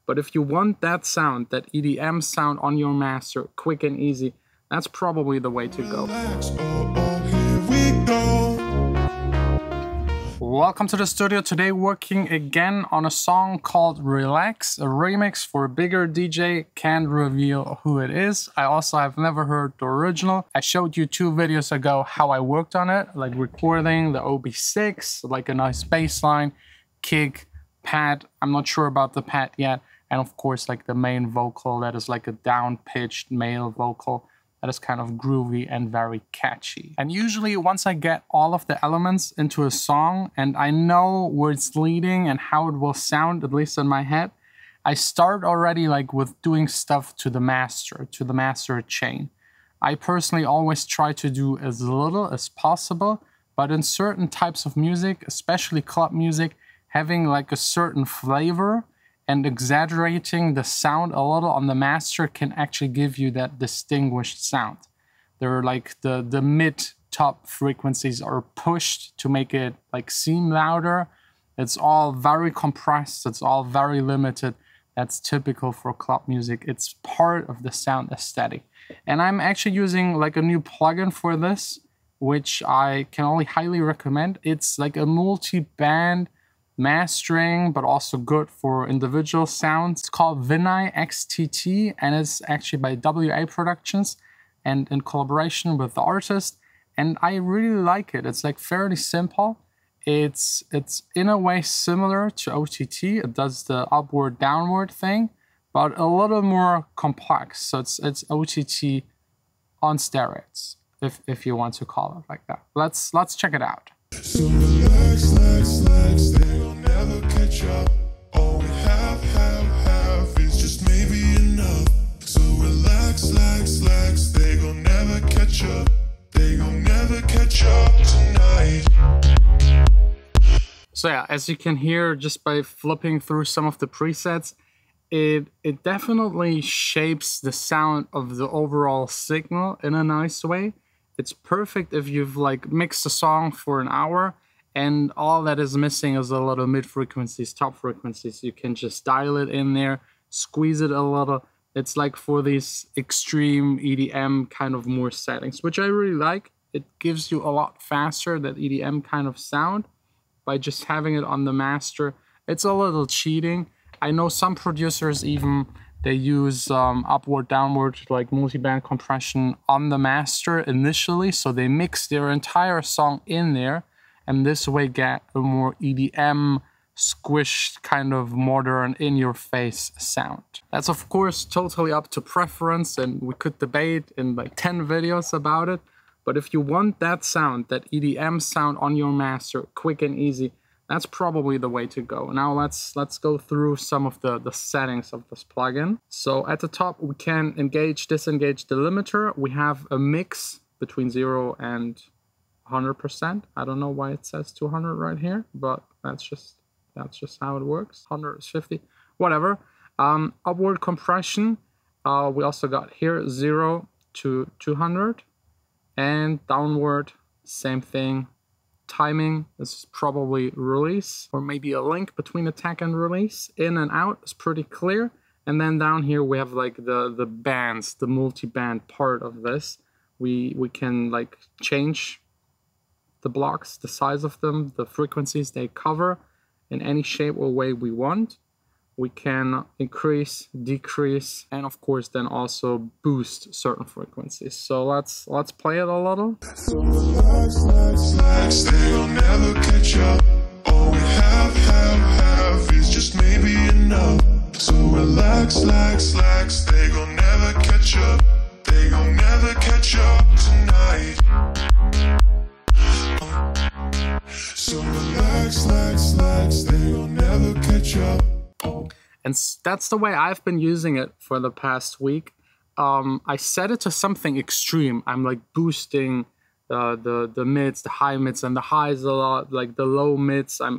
But if you want that sound, that EDM sound on your master, quick and easy, that's probably the way to go. Welcome to the studio. Today working again on a song called Relax, a remix for a bigger DJ. Can't reveal who it is. I also have never heard the original. I showed you 2 videos ago how I worked on it, like recording the OB6, like a nice bass line, kick, pad. I'm not sure about the pad yet. And of course, like the main vocal that is like a down-pitched male vocal that is kind of groovy and very catchy. And usually once I get all of the elements into a song and I know where it's leading and how it will sound, at least in my head, I start already like with doing stuff to the master chain. I personally always try to do as little as possible, but in certain types of music, especially club music, having like a certain flavor and exaggerating the sound a little on the master can actually give you that distinguished sound. They're like the mid-top frequencies are pushed to make it like seem louder. It's all very compressed, it's all very limited. That's typical for club music. It's part of the sound aesthetic. And I'm actually using like a new plugin for this, which I can only highly recommend. It's like a multi-band mastering, but also good for individual sounds. It's called Sine XTT, and it's actually by WA Productions and in collaboration with the artist. And I really like it. It's like fairly simple. It's in a way similar to OTT. It does the upward downward thing, but a little more complex. So it's OTT on steroids, if you want to call it like that. Let's check it out. So relax, they will never catch up. All we have is just maybe enough. So relax, they gon' never catch up. They gon' never catch up tonight. So yeah, as you can hear just by flipping through some of the presets, it definitely shapes the sound of the overall signal in a nice way. It's perfect if you've like mixed a song for an hour and all that is missing is a little mid frequencies, top frequencies. You can just dial it in there, squeeze it a little. It's like for these extreme EDM kind of more settings, which I really like. It gives you a lot faster that EDM kind of sound by just having it on the master. It's a little cheating. I know some producers even they use upward, downward, like multi-band compression on the master initially. So they mix their entire song in there and this way get a more EDM squished kind of modern in-your-face sound. That's of course totally up to preference and we could debate in like 10 videos about it. But if you want that sound, that EDM sound on your master, quick and easy, that's probably the way to go. Now let's go through some of the settings of this plugin. So at the top, we can disengage the limiter. We have a mix between 0 and 100%. I don't know why it says 200 right here, but that's just how it works. 100 is 50, whatever. Upward compression. We also got here 0 to 200, and downward, same thing. Timing is probably release, or maybe a link between attack and release. In and out is pretty clear. And then down here we have like the bands, the multi-band part of this. We can like change the blocks, the size of them, the frequencies they cover in any shape or way we want. We can increase, decrease, and of course then also boost certain frequencies. So let's play it a little. So relax, they will never catch up. All we have is just maybe enough. So relax, they gon' never catch up. They gon' never catch up tonight. So relax, they gon' never catch up. And that's the way I've been using it for the past week. I set it to something extreme. I'm like boosting the mids, the high mids, and the highs a lot. Like the low mids, I'm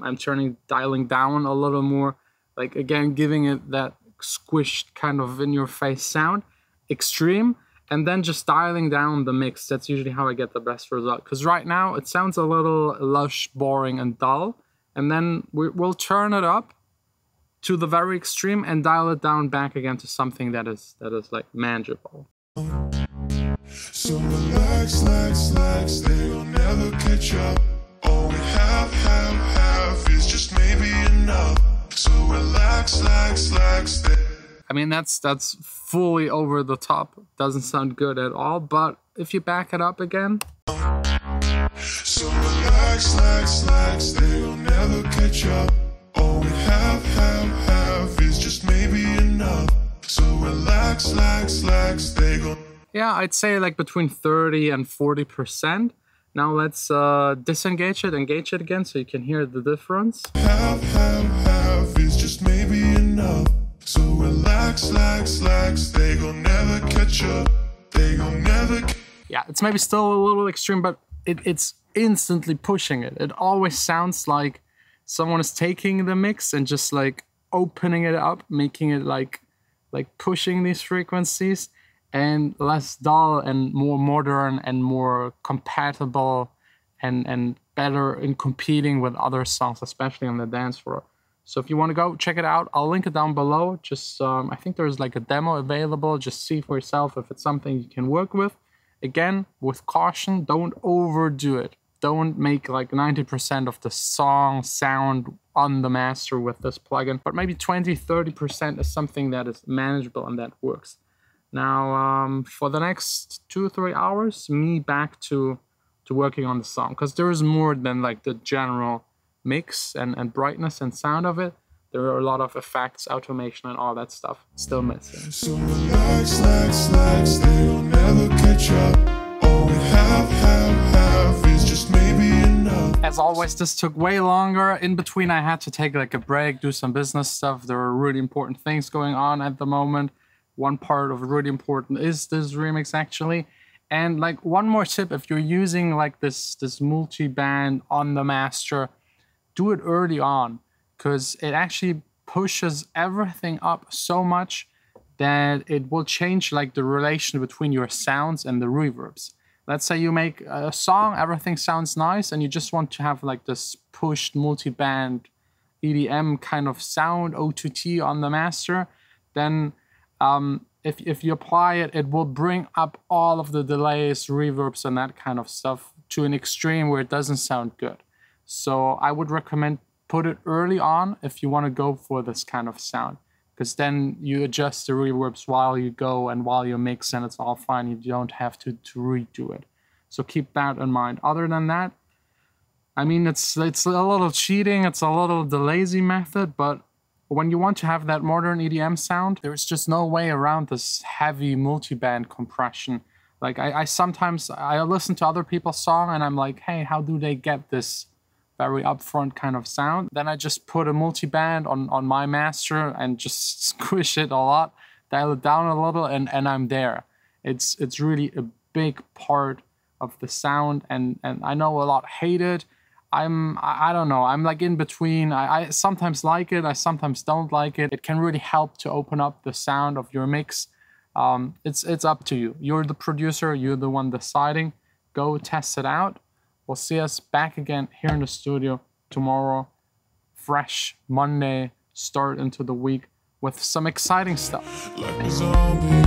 dialing down a little more. Like again, giving it that squished kind of in-your-face sound, extreme, and then just dialing down the mix. That's usually how I get the best result. Because right now it sounds a little lush, boring, and dull. And then we'll turn it up to the very extreme and dial it down back again to something that is like manageable. So relax, they will never catch up. All we have is just maybe enough. So relax, I mean, that's fully over the top. Doesn't sound good at all, but if you back it up again. So relax, they will never catch up. All we have is just maybe enough. So relax, they gon'. Yeah, I'd say like between 30 and 40%. Now let's disengage it, engage it again so you can hear the difference. Have is just maybe enough. So relax, they gon' never catch up. They gon' never. Yeah, it's maybe still a little extreme, but it's instantly pushing it. It always sounds like someone is taking the mix and just like opening it up, making it like pushing these frequencies, and less dull and more modern and more compatible and better in competing with other songs, especially on the dance floor. So if you want to go check it out, I'll link it down below. Just I think there's like a demo available. Just see for yourself if it's something you can work with. Again, with caution, don't overdo it. Don't make like 90% of the song sound on the master with this plugin, but maybe 20-30% is something that is manageable and that works. Now, for the next 2-3 hours, me back to working on the song, because there is more than like the general mix and brightness and sound of it. There are a lot of effects, automation, and all that stuff still missing. So relax, they will never catch up. All we have is just maybe enough. As always, this took way longer. In between, I had to take like a break, do some business stuff. There are really important things going on at the moment. One part of really important is this remix actually. And like one more tip, if you're using like this multi-band on the master, do it early on, because it actually pushes everything up so much that it will change like the relation between your sounds and the reverbs. Let's say you make a song, everything sounds nice, and you just want to have like this pushed multi-band EDM kind of sound, O2T on the master, then if you apply it, it will bring up all of the delays, reverbs, and that kind of stuff to an extreme where it doesn't sound good. So I would recommend put it early on if you want to go for this kind of sound, because then you adjust the reverbs while you go and while you mix, and it's all fine. You don't have to redo it. So keep that in mind. Other than that, I mean, it's a little cheating. It's a little the lazy method, but when you want to have that modern EDM sound, there's just no way around this heavy multi-band compression. Like I sometimes listen to other people's song and I'm like, hey, how do they get this very upfront kind of sound? Then I just put a multi-band on my master and just squish it a lot, dial it down a little, and I'm there. It's really a big part of the sound, and I know a lot hate it. I don't know, I'm like in between. I sometimes like it, I sometimes don't like it. It can really help to open up the sound of your mix. It's up to you. You're the producer, you're the one deciding. Go test it out. We'll see us back again here in the studio tomorrow. Fresh Monday, start into the week with some exciting stuff. Like a zombie.